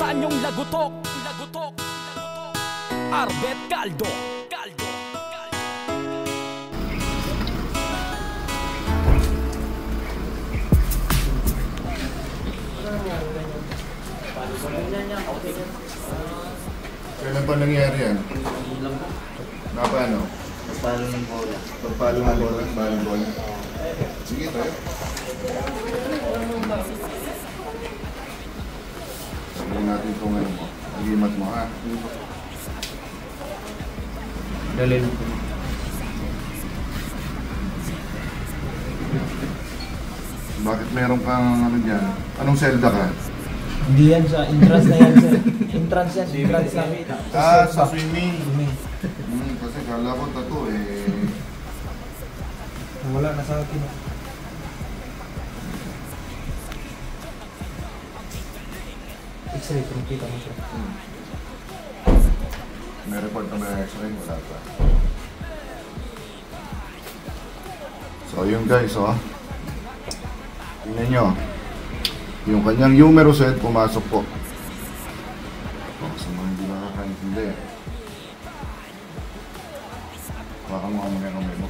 Ermitan yung lagutok. Arbet Caldo. Kailan pa nangyari yan? Na paano? Pagpalo ng bola. Pagpalo ng bola? Balang bola? Sige tayo. Sabihin natin itong ano mo. Agimat mo ha. Dalil. Bakit meron kang ano dyan? Anong selda ka? Hindi yan sa entrance na yan sir. Entrance yan, entrance lang. Sa swimming. Kasi kala ko tato eh. Wala na sa akin. X-ray, kung kita mo siya. May report na may x-ray, wala pa. So yun guys, oh. Tingnan nyo. Yung kanyang humerus head pumasok po. Sa mga hindi nakakaintindi. Baka mo ang mga kamay mo.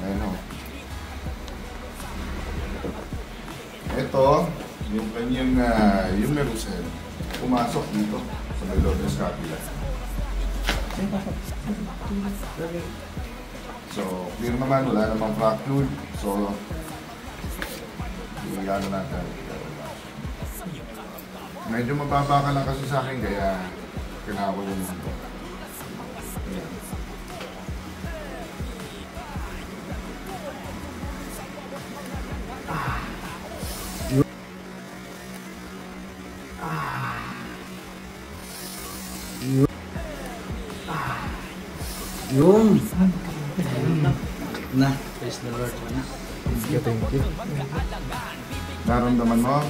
Ayun o. Ito, yung kanyang humerus head pumasok dito sa may lord ng scapula. So, clear naman, wala namang fracture. So, yung gano'n natin. Medyo mababa ka lang kasi sa akin, kaya kailangan ko yung mundo. Yung na, praise the Lord. Thank you. Naramdaman mo?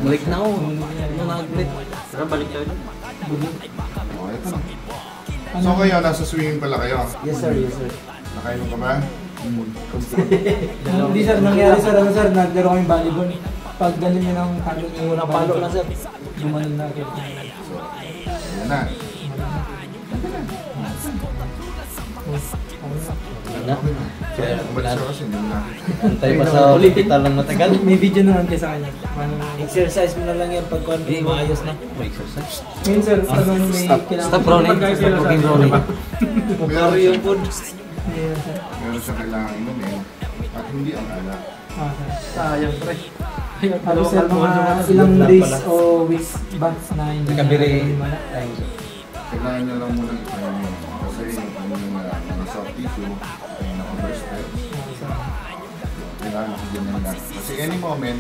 Balik na ako. Nung nag-balik. Tara, balik tayo doon. Oh, ito na. So kayo, nasa swimming pala kayo? Yes sir, yes sir. Nakainom ka ba? Hindi sir, nangyari sir, ano sir, naglaro kami volleyball. Pag galing niya ng palo niya, Unang palo lang sir. Lumanin na ako. Ayan na. Na? Kaya, umalis ka kasi, hindi mo nakita. Antay pa sa hospital ng matagal. May video naman kayo sa kanya. Exercise mo na lang yan pag maayos na. May exercise. Ngayon sir, ano may kailangan. Stop Ronnie. Stop cooking Ronnie. Pagkaro yung food. Ayan sir. Meron siya kailangan inumin at hindi ang alak. Sir. Sayang pre. Halos sir, mga ilang days o weeks back na hindi Nakabiri. Kailangan niya lang muna ipahinga kasi yung kanyang mga soft tissue ay naka-burst out. Kailangan makagyan niya lang. Kasi any moment,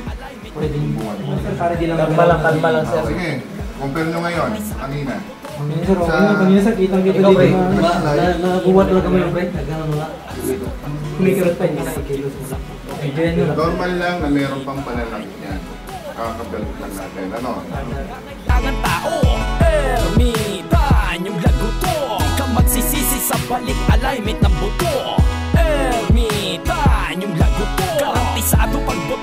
pwede yung bumalik. Para di lang Kalma lang sir. Sige, compare nyo ngayon, kanina. Kanina sir, kitang-kita Ikaw pre, dito na naguwat lang kami yung pre. Nagano mo nga. kumikirot pa, hindi na ikilos mo. Normal lang na meron pang panalangit yan. Kakabelt lang natin, ano? Tangan tao, Ermitan yung laguto. Di ka magsisisi sa balik alignment ng buto. Ermitan yung laguto. Garantisado pagboto.